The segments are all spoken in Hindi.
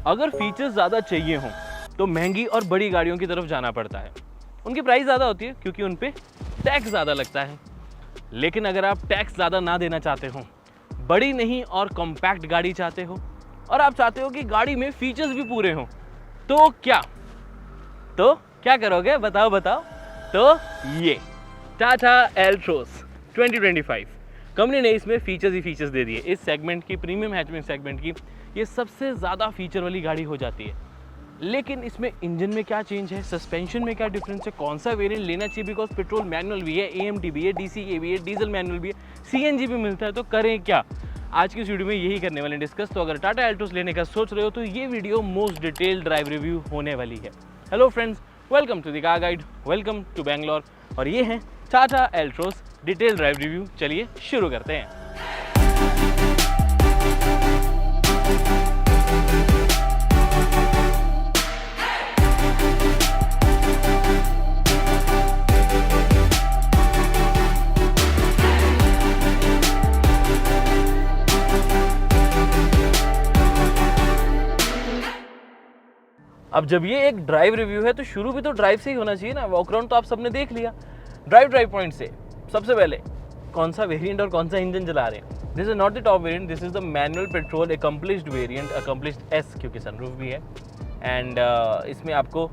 अगर फीचर्स ज़्यादा चाहिए हों तो महंगी और बड़ी गाड़ियों की तरफ जाना पड़ता है। उनकी प्राइस ज़्यादा होती है क्योंकि उन पे टैक्स ज़्यादा लगता है। लेकिन अगर आप टैक्स ज़्यादा ना देना चाहते हो, बड़ी नहीं और कॉम्पैक्ट गाड़ी चाहते हो, और आप चाहते हो कि गाड़ी में फीचर्स भी पूरे हों, तो क्या करोगे? बताओ बताओ। तो ये टाटा एल्ट्रोस 2025 कंपनी ने इसमें फीचर्स ही फीचर्स दे दिए। इस सेगमेंट की, प्रीमियम हैचबैक सेगमेंट की, ये सबसे ज़्यादा फीचर वाली गाड़ी हो जाती है। लेकिन इसमें इंजन में क्या चेंज है, सस्पेंशन में क्या डिफरेंस है, कौन सा वेरिएंट लेना चाहिए, बिकॉज पेट्रोल मैनुअल भी है, एएमटी भी है, डीसीए भी है, डीजल मैनुअल भी है, सीएनजी भी मिलता है, तो करें क्या? आज की इस वीडियो में यही करने वाले डिस्कस। तो अगर टाटा एल्ट्रोस लेने का सोच रहे हो तो ये video most detailed drive review होने वाली है। Hello friends, welcome to the car guide, welcome to Bangalore, और ये है Tata Altroz detail drive review. चलिए शुरू करते हैं। अब जब ये एक ड्राइव रिव्यू है तो शुरू भी तो ड्राइव से ही होना चाहिए ना। वॉक अराउंड तो आप सबने देख लिया। ड्राइव पॉइंट से सबसे पहले कौन सा वेरिएंट और कौन सा इंजन चला रहे हैं। This is not the top variant, this is the manual petrol accomplished variant, accomplished S, क्योंकि सनरूफ भी है। एंड इसमें आपको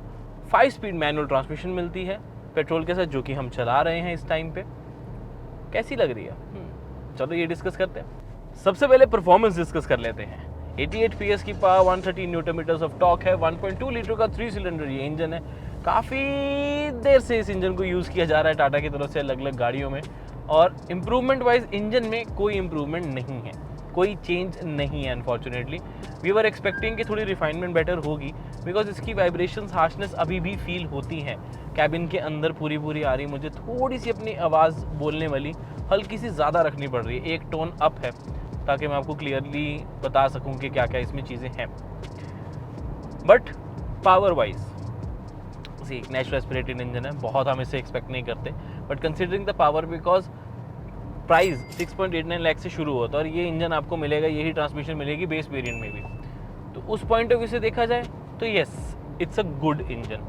5 स्पीड मैनुअल ट्रांसमिशन मिलती है पेट्रोल के साथ, जो कि हम चला रहे हैं इस टाइम पे। कैसी लग रही है? चलो ये डिस्कस करते हैं। सबसे पहले परफॉर्मेंस डिस्कस कर लेते हैं। 88 PS की power, 130 newton metres of torque है, 1.2 लीटर का 3 सिलेंडर ये इंजन है। काफ़ी देर से इस इंजन को यूज़ किया जा रहा है टाटा की तरफ से अलग अलग गाड़ियों में, और इम्प्रूवमेंट वाइज इंजन में कोई इम्प्रूवमेंट नहीं है, कोई चेंज नहीं है अनफॉर्चुनेटली। वी वर एक्सपेक्टिंग कि थोड़ी रिफाइनमेंट बेटर होगी, बिकॉज इसकी वाइब्रेशंस, हार्शनेस अभी भी फील होती हैं। कैबिन के अंदर पूरी आ रही, मुझे थोड़ी सी अपनी आवाज़ बोलने वाली हल्की सी ज़्यादा रखनी पड़ रही है, एक टोन अप है, ताकि मैं आपको क्लियरली बता सकूं कि क्या क्या इसमें चीज़ें हैं। बट पावर वाइज एक नेचुरल एस्पिरेटेड इंजन है, बहुत हम इसे एक्सपेक्ट नहीं करते, but considering the power, because price 6.89 lakh से शुरू होता है और ये इंजन आपको मिलेगा, यही ट्रांसमिशन मिलेगी बेस वेरिएंट में भी। तो उस पॉइंट ऑफ व्यू से देखा जाए तो yes, it's a good engine.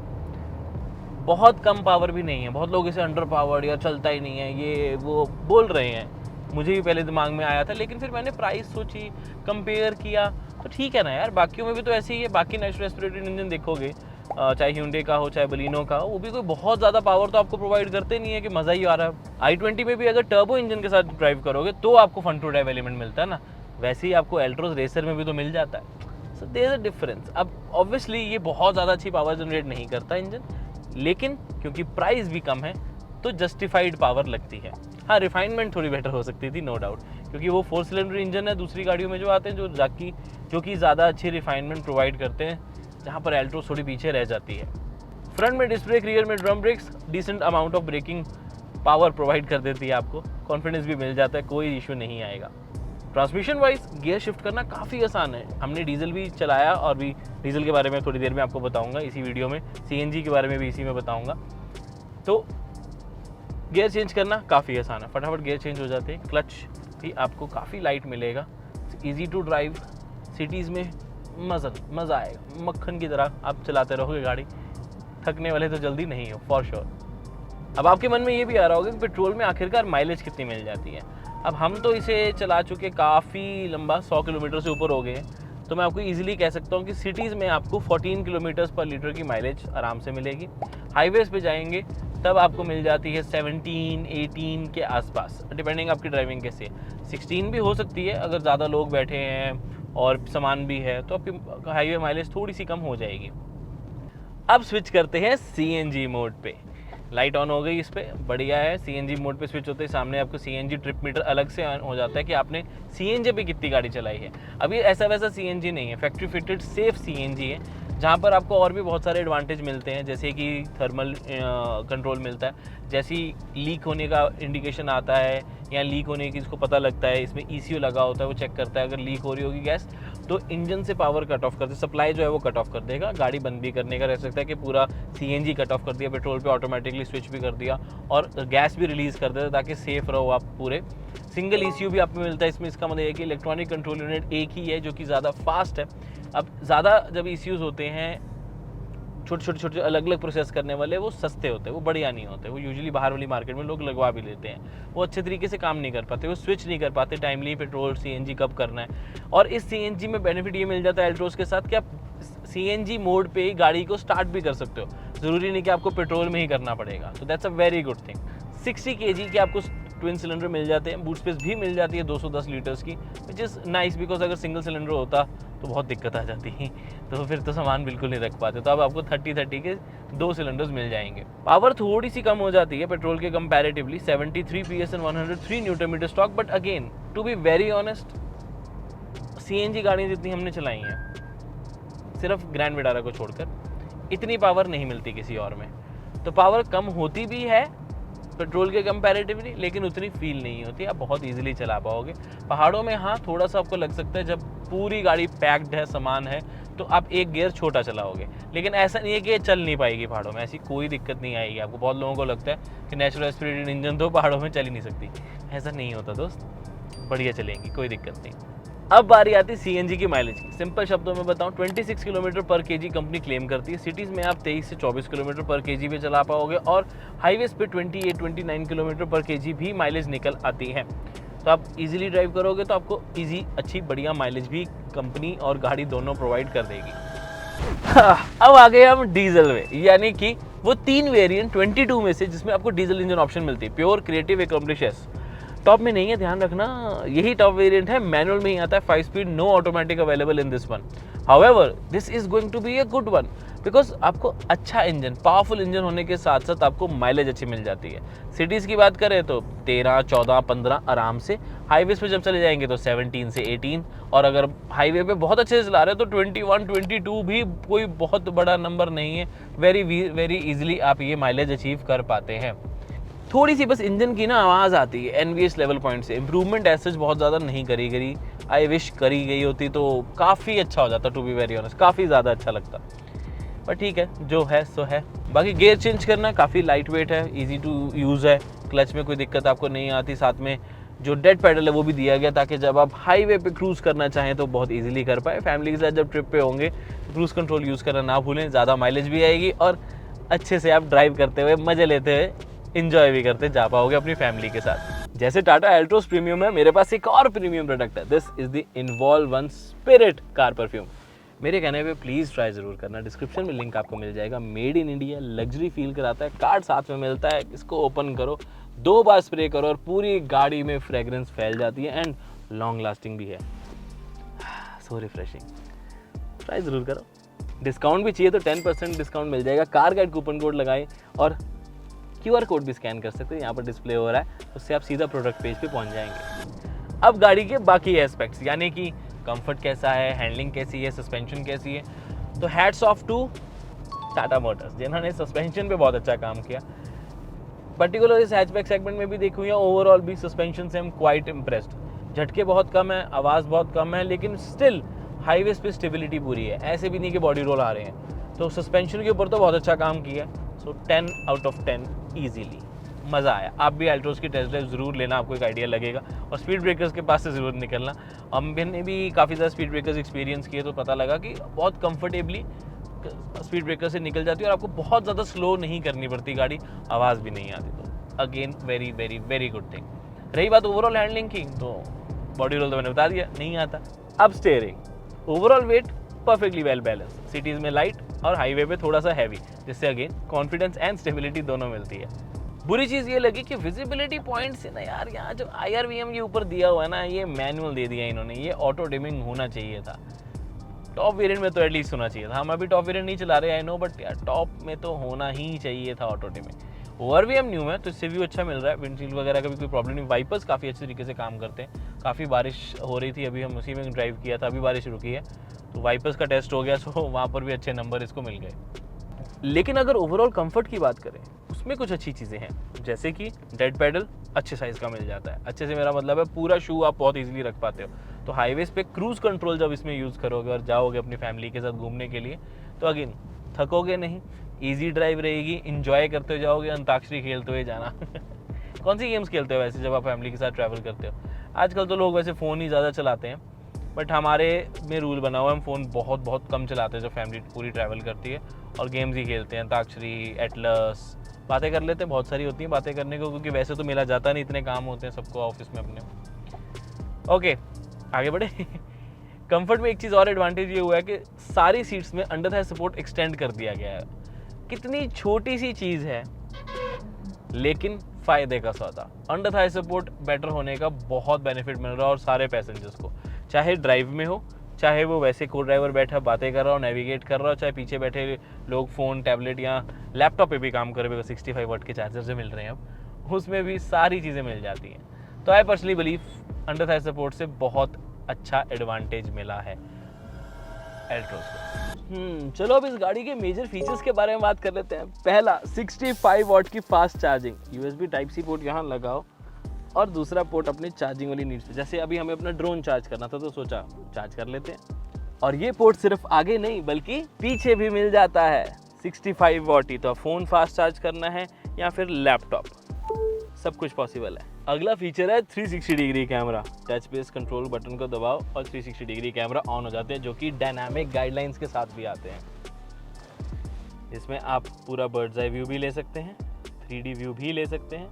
बहुत कम पावर भी नहीं है, बहुत लोग इसे अंडर पावर्ड या चलता ही नहीं है ये वो बोल रहे हैं, मुझे भी पहले दिमाग में आया था, लेकिन फिर मैंने प्राइस सोची, कंपेयर किया, तो ठीक है ना यार, बाकियों में भी तो ऐसे ही है। बाकी नेचुरल एस्पिरेटेड इंजन देखोगे, चाहे Hyundai का हो चाहे बलिनो का हो, वो भी कोई बहुत ज़्यादा पावर तो आपको प्रोवाइड करते नहीं है कि मज़ा ही आ रहा है। i20 में भी अगर टर्बो इंजन के साथ ड्राइव करोगे तो आपको फन टू ड्राइव एलिमेंट मिलता है ना, वैसे ही आपको एल्ट्रोस रेसर में भी तो मिल जाता है। So there is a difference. अब ऑब्वियसली ये बहुत ज़्यादा अच्छी पावर जनरेट नहीं करता इंजन, लेकिन क्योंकि प्राइस भी कम है तो जस्टिफाइड पावर लगती है। हाँ, रिफाइनमेंट थोड़ी बेटर हो सकती थी, नो डाउट, क्योंकि वो 4 सिलेंडर इंजन है दूसरी गाड़ियों में जो आते हैं, जो कि ज़्यादा अच्छी रिफाइनमेंट प्रोवाइड करते हैं, जहाँ पर एल्ट्रोस थोड़ी पीछे रह जाती है। फ्रंट में डिस्क ब्रेक, रियर में drum brakes, decent amount of braking power provide कर देती है आपको, कॉन्फिडेंस भी मिल जाता है, कोई इशू नहीं आएगा। ट्रांसमिशन वाइज गियर शिफ्ट करना काफ़ी आसान है। हमने डीजल भी चलाया और भी डीजल के बारे में थोड़ी देर में आपको बताऊंगा इसी वीडियो में, सीएनजी के बारे में भी इसी में बताऊंगा। तो गियर चेंज करना काफ़ी आसान है, फटाफट गियर चेंज हो जाते हैं। क्लच भी आपको काफ़ी लाइट मिलेगा, ईजी टू ड्राइव, सिटीज़ में मज़ा आएगा, मक्खन की तरह आप चलाते रहोगे गाड़ी, थकने वाले तो जल्दी नहीं हो फॉर श्योर। अब आपके मन में ये भी आ रहा होगा कि पेट्रोल में आखिरकार माइलेज कितनी मिल जाती है। अब हम तो इसे चला चुके काफ़ी लंबा, 100 किलोमीटर से ऊपर हो गए हैं, तो मैं आपको इजीली कह सकता हूँ कि सिटीज़ में आपको 14 किलोमीटर्स पर लीटर की माइलेज आराम से मिलेगी। हाईवेज़ पे जाएंगे तब आपको मिल जाती है 17, 18 के आसपास, डिपेंडिंग आपकी ड्राइविंग कैसे है। 16 भी हो सकती है अगर ज़्यादा लोग बैठे हैं और सामान भी है, तो आपकी हाईवे माइलेज थोड़ी सी कम हो जाएगी। अब स्विच करते हैं सीएनजी मोड पे। लाइट ऑन हो गई इस पर, बढ़िया है। सीएनजी मोड पे स्विच होते ही सामने आपको सीएनजी ट्रिप मीटर अलग से ऑन हो जाता है कि आपने सीएनजी पे कितनी गाड़ी चलाई है। अभी ऐसा वैसा सीएनजी नहीं है, फैक्ट्री फिटेड सेफ सीएनजी है, जहाँ पर आपको और भी बहुत सारे एडवांटेज मिलते हैं, जैसे कि थर्मल कंट्रोल मिलता है, जैसी लीक होने का इंडिकेशन आता है या लीक होने की इसको पता लगता है, इसमें ECU लगा होता है, वो चेक करता है, अगर लीक हो रही होगी गैस तो इंजन से पावर कट ऑफ कर दे, सप्लाई जो है वो कट ऑफ कर देगा। गाड़ी बंद भी करने का रह सकता है कि पूरा सीएनजी कट ऑफ कर दिया, पेट्रोल पे ऑटोमेटिकली स्विच भी कर दिया और गैस भी रिलीज़ कर देता ताकि सेफ रहो आप पूरे। सिंगल ECU भी आपको मिलता है इसमें, इसका मतलब है कि इलेक्ट्रॉनिक कंट्रोल यूनिट एक ही है जो कि ज़्यादा फास्ट है। अब ज़्यादा जब ECUs होते हैं छोटे अलग अलग प्रोसेस करने वाले, वो सस्ते होते हैं, वो बढ़िया नहीं होते, वो यूजुअली बाहर वाली मार्केट में लोग लगवा भी लेते हैं, वो अच्छे तरीके से काम नहीं कर पाते, वो स्विच नहीं कर पाते टाइमली पेट्रोल CNG कब करना है। और इस CNG में बेनिफिट ये मिल जाता है एल्ट्रोस के साथ कि आप CNG मोड पे ही गाड़ी को स्टार्ट भी कर सकते हो, ज़रूरी नहीं कि आपको पेट्रोल में ही करना पड़ेगा। तो that's a very good thing. 60 kg के आपको ट्विन सिलेंडर मिल जाते हैं, बूट स्पेस भी मिल जाती है 210 लीटर्स की, विच इज़ नाइस, बिकॉज अगर सिंगल सिलेंडर होता तो बहुत दिक्कत आ जाती है, तो फिर तो सामान बिल्कुल नहीं रख पाते। तो अब आपको 30 के 2 सिलेंडर्स मिल जाएंगे। पावर थोड़ी सी कम हो जाती है पेट्रोल के comparatively, 73 PS and 103 newton metre stock, but again to be very honest CNG गाड़ियाँ जितनी हमने चलाई हैं सिर्फ ग्रैंड विटारा को छोड़कर, इतनी पावर नहीं मिलती किसी और में। तो पावर कम होती भी है पेट्रोल के कंपैरेटिवली, लेकिन उतनी फील नहीं होती, आप बहुत इजीली चला पाओगे। पहाड़ों में हाँ थोड़ा सा आपको लग सकता है, जब पूरी गाड़ी पैक्ड है, सामान है, तो आप एक गियर छोटा चलाओगे, लेकिन ऐसा नहीं है कि ये चल नहीं पाएगी पहाड़ों में, ऐसी कोई दिक्कत नहीं आएगी आपको। बहुत लोगों को लगता है कि नेचुरल एस्पिरेटेड इंजन तो पहाड़ों में चल ही नहीं सकती, ऐसा नहीं होता दोस्त, बढ़िया चलेंगी, कोई दिक्कत नहीं। अब बारी आती है CNG की माइलेज की। सिंपल शब्दों में बताऊं, 26 किलोमीटर पर केजी कंपनी क्लेम करती है। सिटीज़ में आप 23 से 24 किलोमीटर पर केजी पे चला पाओगे, और हाईवेज पे 28-29 किलोमीटर पर केजी भी माइलेज निकल आती है। तो आप इजीली ड्राइव करोगे तो आपको इजी अच्छी बढ़िया माइलेज भी कंपनी और गाड़ी दोनों प्रोवाइड कर देगी। अब आ गए हम डीजल में, यानी कि वो 3 वेरिएंट 22 में से जिसमें आपको डीजल इंजन ऑप्शन मिलती है। प्योर, क्रिएटिव, एक्सप्रेस टॉप में नहीं है, ध्यान रखना, यही टॉप वेरिएंट है, मैनुअल में ही आता है, 5 speed, no automatic available in this one. However this is going to be a good one, because आपको अच्छा इंजन, पावरफुल इंजन होने के साथ साथ आपको माइलेज अच्छी मिल जाती है। सिटीज़ की बात करें तो 13, 14, 15 आराम से, हाईवेज पे जब चले जाएंगे तो 17 से 18, और अगर हाईवे पे बहुत अच्छे से चला रहे हो तो 21, 22 भी कोई बहुत बड़ा नंबर नहीं है, वेरी इजीली आप ये माइलेज अचीव कर पाते हैं। थोड़ी सी बस इंजन की ना आवाज़ आती है NVH लेवल पॉइंट से, इंप्रूवमेंट ऐसे बहुत ज़्यादा नहीं करी गई, आई विश करी गई होती तो काफ़ी अच्छा हो जाता, टू बी वेरी ऑनेस्ट, काफ़ी ज़्यादा अच्छा लगता, पर ठीक है, जो है सो है। बाकी गियर चेंज करना काफ़ी लाइट वेट है, इजी टू यूज़ है, क्लच में कोई दिक्कत आपको नहीं आती, साथ में जो डेड पैडल है वो भी दिया गया ताकि जब आप हाईवे पे क्रूज़ करना चाहें तो बहुत इजीली कर पाए। फैमिली के साथ जब ट्रिप पे होंगे क्रूज़ कंट्रोल यूज़ करना ना भूलें, ज़्यादा माइलेज भी आएगी और अच्छे से आप ड्राइव करते हुए, मज़े लेते हुए, इंजॉय भी करते जा पाओगे अपनी फैमिली के साथ। जैसे टाटा एल्ट्रोस प्रीमियम है, मेरे पास एक और प्रीमियम प्रोडक्ट है, this is the involve one spirit car perfume. मेरे कहने पे प्लीज़ ट्राई ज़रूर करना, डिस्क्रिप्शन में लिंक आपको मिल जाएगा। Made in India, luxury feel कराता है, कार्ड साथ में मिलता है, इसको ओपन करो, 2 बार स्प्रे करो और पूरी गाड़ी में फ्रेग्रेंस फैल जाती है एंड लॉन्ग लास्टिंग भी है, सो रिफ्रेशिंग। ट्राई ज़रूर करो। डिस्काउंट भी चाहिए तो 10% डिस्काउंट मिल जाएगा, कार गाइड कूपन कोड लगाएं और QR कोड भी स्कैन कर सकते हैं, यहाँ पर डिस्प्ले हो रहा है, उससे आप सीधा प्रोडक्ट पेज पे पहुँच जाएंगे। अब गाड़ी के बाकी एस्पेक्ट्स, यानी कि कंफर्ट कैसा है, हैंडलिंग कैसी है, सस्पेंशन कैसी है, तो hats off to Tata Motors जिन्होंने सस्पेंशन पे बहुत अच्छा काम किया। पर्टिकुलर इस हैचबैक सेगमेंट में भी देखूँ या ओवरऑल भी सस्पेंशन से हम क्वाइट इम्प्रेस्ड। झटके बहुत कम है, आवाज़ बहुत कम है, लेकिन स्टिल हाईवेज पे स्टेबिलिटी पूरी है, ऐसे भी नहीं कि बॉडी रोल आ रहे हैं। तो सस्पेंशन के ऊपर तो बहुत अच्छा काम किया है, सो 10 आउट ऑफ 10 ईजीली, मज़ा आया। आप भी एल्ट्रोस की टेस्ट ड्राइव ज़रूर लेना, आपको एक आइडिया लगेगा, और स्पीड ब्रेकर्स के पास से ज़रूर निकलना। हमने भी काफ़ी ज़्यादा स्पीड ब्रेकर्स एक्सपीरियंस किए तो पता लगा कि बहुत कंफर्टेबली स्पीड ब्रेकर से निकल जाती है और आपको बहुत ज़्यादा स्लो नहीं करनी पड़ती गाड़ी, आवाज़ भी नहीं आती। तो again very very very good thing. रही बात ओवरऑल हैंडलिंग की, तो बॉडी रोल तो मैंने बता दिया, नहीं आता। अब steering, overall wait perfectly well balance, cities में लाइट और हाईवे पे थोड़ा सा हैवी, जिससे अगेन कॉन्फिडेंस एंड स्टेबिलिटी दोनों मिलती है। बुरी चीज़ ये लगी कि विजिबिलिटी पॉइंट से ना यार, यहाँ जो IRVM के ऊपर दिया हुआ है ना, ये मैनुअल दे दिया इन्होंने, ये ऑटो डिमिंग होना चाहिए था। टॉप वेरिएंट में तो एटलीस्ट होना चाहिए था। हम अभी टॉप वेरिएंट नहीं चला रहे, आई नो, बट यार टॉप में तो होना ही चाहिए था ऑटो डिमिंग। ORVM न्यू है तो इससे व्यू अच्छा मिल रहा है, विंडशील्ड वगैरह का भी कोई प्रॉब्लम नहीं। वाइपर्स काफ़ी अच्छे तरीके से काम करते हैं, काफ़ी बारिश हो रही थी, अभी हम उसी में ड्राइव किया था, अभी बारिश रुकी है तो वाइपर्स का टेस्ट हो गया, सो वहाँ पर भी अच्छे नंबर इसको मिल गए। लेकिन अगर ओवरऑल कंफर्ट की बात करें, उसमें कुछ अच्छी चीज़ें हैं, जैसे कि डेड पैडल अच्छे साइज़ का मिल जाता है। अच्छे से मेरा मतलब है पूरा शू आप बहुत इजीली रख पाते हो। तो हाईवेज पे क्रूज़ कंट्रोल जब इसमें यूज़ करोगे और जाओगे अपनी फैमिली के साथ घूमने के लिए, तो अगेन थकोगे नहीं, ईजी ड्राइव रहेगी, इंजॉय करते हुए जाओगे, अंताक्षरी खेलते हुए जाना। कौन सी गेम्स खेलते हो वैसे जब आप फैमिली के साथ ट्रैवल करते हो? आजकल तो लोग वैसे फ़ोन ही ज़्यादा चलाते हैं, बट हमारे में रूल बना हुआ है, हम फ़ोन बहुत बहुत कम चलाते हैं जब फैमिली पूरी ट्रैवल करती है, और गेम्स ही खेलते हैं, अंताक्षरी, एटलस, बातें कर लेते हैं, बहुत सारी होती हैं बातें करने को, क्योंकि वैसे तो मिला जाता नहीं, इतने काम होते हैं सबको ऑफिस में अपने। ओके, आगे बढ़े। कंफर्ट में एक चीज़ और एडवांटेज ये हुआ है कि सारी सीट्स में अंडर थाई सपोर्ट एक्सटेंड कर दिया गया है। कितनी छोटी सी चीज़ है लेकिन फ़ायदे का सौदा। अंडर थाई सपोर्ट बेटर होने का बहुत बेनिफिट मिल रहा है और सारे पैसेंजर्स को, चाहे ड्राइव में हो, चाहे वो वैसे को ड्राइवर बैठा बातें कर रहा हो, नेविगेट कर रहा हो, चाहे पीछे बैठे लोग फ़ोन, टैबलेट या लैपटॉप पे भी काम कर रहे हो, 65 वाट के चार्जर जो मिल रहे हैं अब, उसमें भी सारी चीज़ें मिल जाती हैं। तो I personally believe under Thai support से बहुत अच्छा एडवांटेज मिला है एल्ट्रोस को। चलो अब इस गाड़ी के मेजर फीचर्स के बारे में बात कर लेते हैं। पहला, 65 वाट की fast charging, USB type C port यहाँ लगाओ और दूसरा पोर्ट अपनी चार्जिंग वाली नीड्स पे। जैसे अभी हमें अपना ड्रोन चार्ज करना था तो सोचा चार्ज कर लेते हैं, और ये पोर्ट सिर्फ आगे नहीं बल्कि पीछे भी मिल जाता है। 65 वाट ही तो फ़ोन फास्ट चार्ज करना है या फिर लैपटॉप, सब कुछ पॉसिबल है। अगला फीचर है 360 degree camera. Touch base control button को दबाओ और 360 डिग्री कैमरा ऑन हो जाते हैं, जो कि डायनामिक गाइडलाइंस के साथ भी आते हैं। इसमें आप पूरा बर्ड्स आई व्यू भी ले सकते हैं, 3D व्यू भी ले सकते हैं,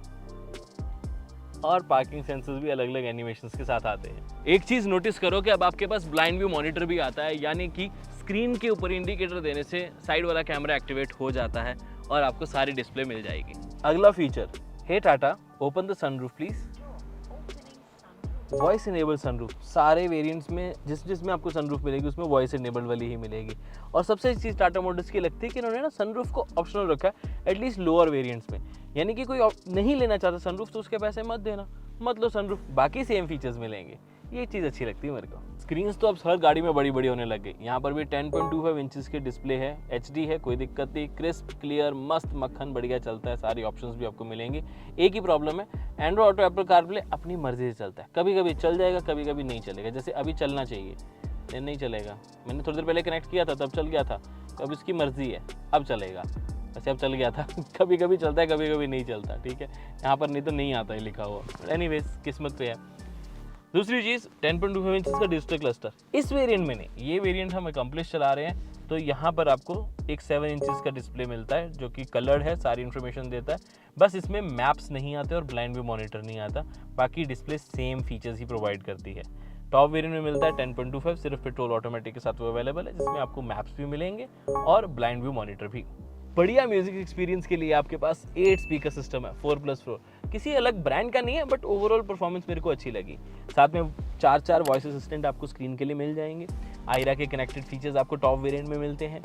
और पार्किंग सेंसर्स भी अलग अलग एनिमेशंस के साथ आते हैं। एक चीज़ नोटिस करो कि अब आपके पास ब्लाइंड व्यू मॉनिटर भी आता है, यानी कि स्क्रीन के ऊपर इंडिकेटर देने से साइड वाला कैमरा एक्टिवेट हो जाता है और आपको सारी डिस्प्ले मिल जाएगी। अगला feature, hey Tata open the sunroof please. Voice enable sunroof, सारे वेरिएंट्स में जिसमें आपको सनरूफ मिलेगी उसमें वॉइस इनेबल्ड वाली ही मिलेगी। और सबसे अच्छी चीज़ टाटा मोटर्स की लगती है कि इन्होंने ना सनरूफ को ऑप्शनल रखा है, एटलीस्ट लोअर वेरिएंट्स में। यानी कि कोई नहीं लेना चाहता सनरूफ तो उसके पैसे मत देना, मत लो सनरूफ, बाकी सेम फीचर्स मिलेंगे। ये चीज़ अच्छी लगती है मेरे को। स्क्रीन्स तो अब हर गाड़ी में बड़ी बड़ी होने लग गई। यहाँ पर भी 10.25 इंचेस की डिस्प्ले है, HD है, कोई दिक्कत नहीं, क्रिस्प, क्लियर, मस्त, मक्खन बढ़िया चलता है, सारी ऑप्शंस भी आपको मिलेंगे। एक ही प्रॉब्लम है, एंड्रॉइड ऑटो, एप्पल कारप्ले अपनी मर्जी से चलता है, कभी कभी चल जाएगा, कभी कभी नहीं चलेगा। जैसे अभी चलना चाहिए, नहीं चलेगा, मैंने थोड़ी देर पहले कनेक्ट किया था तब चल गया था, तो अब इसकी मर्जी है, अब चलेगा। वैसे अब चल गया था। कभी कभी चलता है, कभी कभी नहीं चलता, ठीक है, यहाँ पर नहीं तो नहीं आता है लिखा हुआ, एनीवेज किस्मत पे है। दूसरी चीज़ 10.25 इंचेस का डिजिटल क्लस्टर, इस वेरिएंट में नहीं, ये वेरिएंट हम अकम्प्लिश चला रहे हैं, तो यहाँ पर आपको एक 7 इंचेस का डिस्प्ले मिलता है जो कि कलर्ड है, सारी इन्फॉर्मेशन देता है। बस इसमें मैप्स नहीं आते और ब्लाइंड व्यू मॉनिटर नहीं आता, बाकी डिस्प्ले सेम फीचर्स ही प्रोवाइड करती है। टॉप वेरिएंट में मिलता है 10.25, सिर्फ पेट्रोल ऑटोमेटिक के साथ वो अवेलेबल है, जिसमें आपको मैप्स भी मिलेंगे और ब्लाइंड व्यू मॉनिटर भी। बढ़िया म्यूजिक एक्सपीरियंस के लिए आपके पास 8 स्पीकर सिस्टम है, 4+4, किसी अलग ब्रांड का नहीं है, बट ओवरऑल परफॉर्मेंस मेरे को अच्छी लगी। साथ में 4 वॉइस असिस्टेंट आपको स्क्रीन के लिए मिल जाएंगे। आयरा के कनेक्टेड फीचर्स आपको टॉप वेरिएंट में मिलते हैं।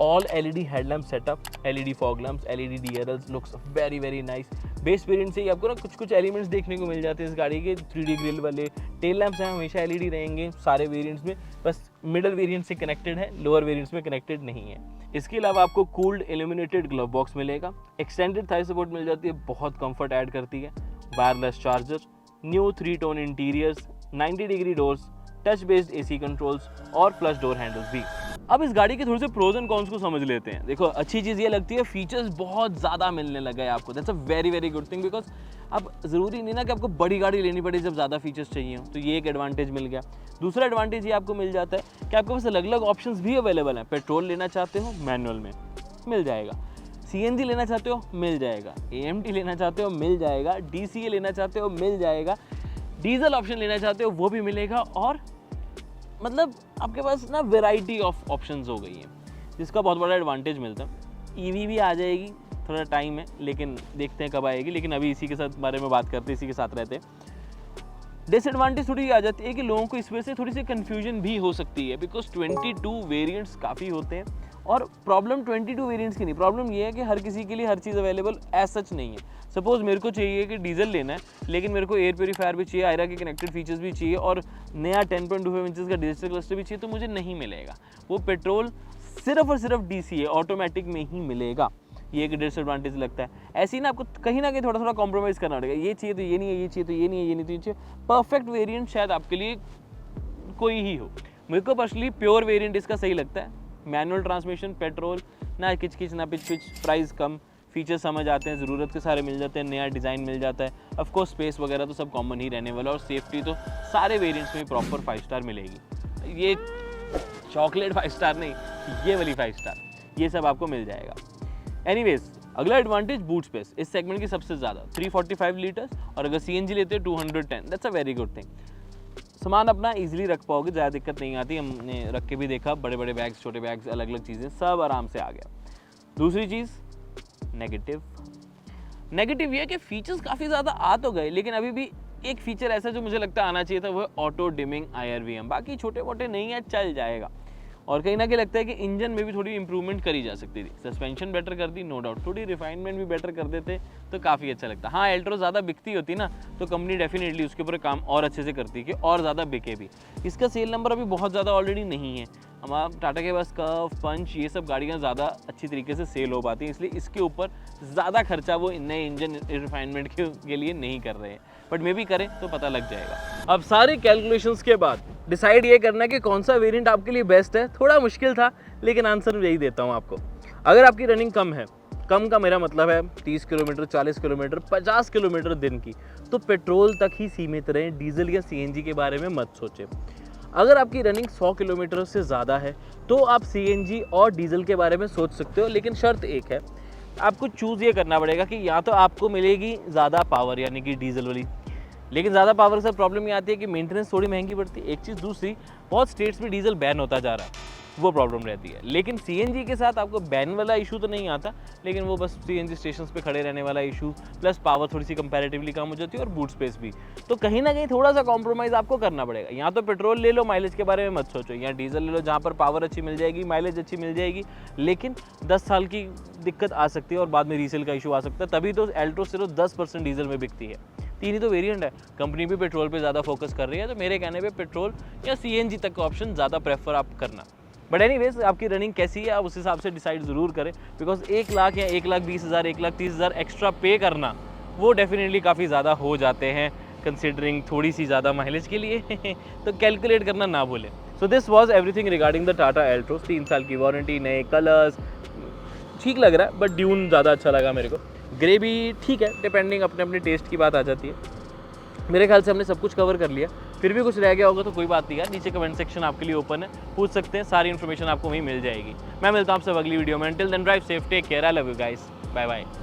All LED headlamp setup, LED fog lamps, LED DRLs, looks very very nice. Base variant से ही आपको ना कुछ एलिमेंट्स देखने को मिल जाते हैं इस गाड़ी के। 3D ग्रिल वाले टेल लैम्प्स हैं, हमेशा LED रहेंगे सारे वेरिएंट्स में, बस मिडल वेरिएंट से कनेक्टेड है, लोअर वेरिएंट्स में कनेक्टेड नहीं है। इसके अलावा आपको कूल्ड इल्यूमिनेटेड ग्लव बॉक्स मिलेगा, एक्सटेंडेड थाई सपोर्ट मिल जाती है, बहुत कंफर्ट ऐड करती है, वायरलेस चार्जर, न्यू 3-टोन interiors, 90 degree doors, touch based AC controls और फ्लश डोर हैंडल्स भी। अब इस गाड़ी के थोड़े से प्रोज एंड कॉन्स को समझ लेते हैं। देखो, अच्छी चीज़ ये लगती है फीचर्स बहुत ज़्यादा मिलने लगा है आपको, that's a very very good thing, because अब ज़रूरी नहीं ना कि आपको बड़ी गाड़ी लेनी पड़े जब ज़्यादा फीचर्स चाहिए हो, तो ये एक एडवांटेज मिल गया। दूसरा एडवांटेज ये आपको मिल जाता है कि आपके पास अलग अलग ऑप्शंस भी अवेलेबल हैं। पेट्रोल लेना चाहते हो मैनुअल में मिल जाएगा, CNG लेना चाहते हो मिल जाएगा, AMT लेना चाहते हो मिल जाएगा, DCA लेना चाहते हो मिल जाएगा, डीजल ऑप्शन लेना चाहते हो वो भी मिलेगा, और मतलब आपके पास ना वैरायटी ऑफ ऑप्शंस हो गई है, जिसका बहुत बड़ा एडवांटेज मिलता है। EV भी आ जाएगी, थोड़ा टाइम है, लेकिन देखते हैं कब आएगी, लेकिन अभी इसी के साथ बारे में बात करते हैं, इसी के साथ रहते हैं। डिसएडवांटेज थोड़ी आ जाती है कि लोगों को इस वजह से थोड़ी सी कन्फ्यूजन भी हो सकती है, बिकॉज 22 वेरिएंट्स काफ़ी होते हैं, और प्रॉब्लम 22 वेरिएंट्स की नहीं, प्रॉब्लम ये है कि हर किसी के लिए हर चीज़ अवेलेबल एज सच नहीं है। सपोज मेरे को चाहिए कि डीजल लेना है, लेकिन मेरे को एयर प्योरीफायर भी चाहिए, आयरा के कनेक्टेड फीचर्स भी चाहिए, और नया 10.25 इंचेस का डिजिटल क्लस्टर भी चाहिए, तो मुझे नहीं मिलेगा। वो पेट्रोल सिर्फ और सिर्फ DCA ऑटोमेटिक में ही मिलेगा। ये एक डिसएडवांटेज लगता है। ऐसे ही ना आपको कहीं ना कहीं थोड़ा थोड़ा कॉम्प्रोमाइज़ करना पड़ेगा, ये चाहिए तो ये नहीं है, ये चाहिए तो ये नहीं है, ये नहीं तो ये चाहिए। परफेक्ट वेरिएंट शायद आपके लिए कोई ही हो। मेरे को पर्सनली प्योर वेरिएंट इसका सही लगता है। मैनुअल ट्रांसमिशन, पेट्रोल, ना किच ना पिच, प्राइस कम, फीचर समझ आते हैं, ज़रूरत के सारे मिल जाते हैं, नया डिज़ाइन मिल जाता है। ऑफकोर्स स्पेस वगैरह तो सब कॉमन ही रहने वाला, और सेफ्टी तो सारे वेरिएंट्स में प्रॉपर 5 स्टार मिलेगी। ये चॉकलेट 5 स्टार नहीं, ये वाली 5 स्टार, ये सब आपको मिल जाएगा। एनीवेज, अगला एडवांटेज बूट स्पेस, इस सेगमेंट की सबसे ज़्यादा 345 लीटर्स, और अगर CNG लेते हैं 210, that's a very good thing. सामान अपना इजीली रख पाओगे, ज़्यादा दिक्कत नहीं आती, हमने रख के भी देखा, बड़े बड़े बैग्स, छोटे बैग्स, अलग अलग चीज़ें सब आराम से आ गया। दूसरी चीज़ नेगेटिव ये है कि फीचर्स काफ़ी ज़्यादा आ तो गए, लेकिन अभी भी एक फीचर ऐसा जो मुझे लगता है आना चाहिए था, वो है ऑटो डिमिंग IRVM। बाकी छोटे मोटे नहीं है, चल जाएगा। और कहीं ना कहीं लगता है कि इंजन में भी थोड़ी इंप्रूवमेंट करी जा सकती थी, सस्पेंशन बेटर कर दी नो डाउट, थोड़ी रिफाइनमेंट भी बेटर कर देते तो काफ़ी अच्छा लगता। हाँ, एल्ट्रो ज़्यादा बिकती होती ना, तो कंपनी डेफिनेटली उसके ऊपर काम और अच्छे से करती कि और ज़्यादा बिके भी। इसका सेल नंबर अभी बहुत ज़्यादा ऑलरेडी नहीं है, हमारा टाटा के पास कर्व, पंच, ये सब गाड़ियाँ ज़्यादा अच्छी तरीके से सेल हो पाती हैं, इसलिए इसके ऊपर ज़्यादा खर्चा वो नए इंजन रिफाइनमेंट के लिए नहीं कर रहे हैं, बट मे भी करें तो पता लग जाएगा। अब सारे कैलकुलेशंस के बाद डिसाइड ये करना है कि कौन सा वेरिएंट आपके लिए बेस्ट है। थोड़ा मुश्किल था, लेकिन आंसर यही देता हूँ आपको। अगर आपकी रनिंग कम है, कम का मेरा मतलब है 30 किलोमीटर, 40 किलोमीटर, 50 किलोमीटर दिन की, तो पेट्रोल तक ही सीमित रहें, डीजल या CNG के बारे में मत सोचें। अगर आपकी रनिंग 100 किलोमीटर से ज़्यादा है तो आप CNG और डीजल के बारे में सोच सकते हो, लेकिन शर्त एक है, आपको चूज़ ये करना पड़ेगा कि या तो आपको मिलेगी ज़्यादा पावर यानी कि डीजल वाली, लेकिन ज़्यादा पावर से प्रॉब्लम ये आती है कि मेंटेनेंस थोड़ी महंगी पड़ती है, एक चीज़। दूसरी, बहुत स्टेट्स में डीजल बैन होता जा रहा है, वो प्रॉब्लम रहती है। लेकिन CNG के साथ आपको बैन वाला इशू तो नहीं आता, लेकिन वो बस CNG स्टेशंस पे खड़े रहने वाला इशू, प्लस पावर थोड़ी सी कंपैरेटिवली कम हो जाती है, और बूट स्पेस भी। तो कहीं ना कहीं थोड़ा सा कॉम्प्रोमाइज़ आपको करना पड़ेगा। या तो पेट्रोल ले लो, माइलेज के बारे में मत सोचो, या डीजल ले लो जहाँ पर पावर अच्छी मिल जाएगी, माइलेज अच्छी मिल जाएगी, लेकिन 10 साल की दिक्कत आ सकती है और बाद में रीसेल का इशू आ सकता है। तभी तो एल्ट्रो सिर्फ 10% डीजल में बिकती है। 3 ही तो वेरिएंट है, कंपनी भी पेट्रोल पे ज़्यादा फोकस कर रही है, तो मेरे कहने पे पेट्रोल या CNG तक का ऑप्शन ज़्यादा प्रेफर आप करना। बट एनीवेज, आपकी रनिंग कैसी है आप उस हिसाब से डिसाइड ज़रूर करें, बिकॉज 1 लाख या 1,20,000, 1,30,000 एक्स्ट्रा पे करना, वो डेफिनेटली काफ़ी ज़्यादा हो जाते हैं, कंसिडरिंग थोड़ी सी ज़्यादा माइलेज के लिए तो कैलकुलेट करना ना भूलें। So this was everything regarding the Tata Altroz. 3 साल की वारंटी, नए कलर्स, ठीक लग रहा है, बट ड्यून ज़्यादा अच्छा लगा मेरे को। ग्रे भी ठीक है, डिपेंडिंग अपने अपने टेस्ट की बात आ जाती है। मेरे ख्याल से हमने सब कुछ कवर कर लिया, फिर भी कुछ रह गया होगा तो कोई बात नहीं यार, नीचे कमेंट सेक्शन आपके लिए ओपन है, पूछ सकते हैं, सारी इन्फॉर्मेशन आपको वहीं मिल जाएगी। मैं मिलता हूँ आपसे अगली वीडियो में। Until then drive safe, take care, I love you guys, bye bye.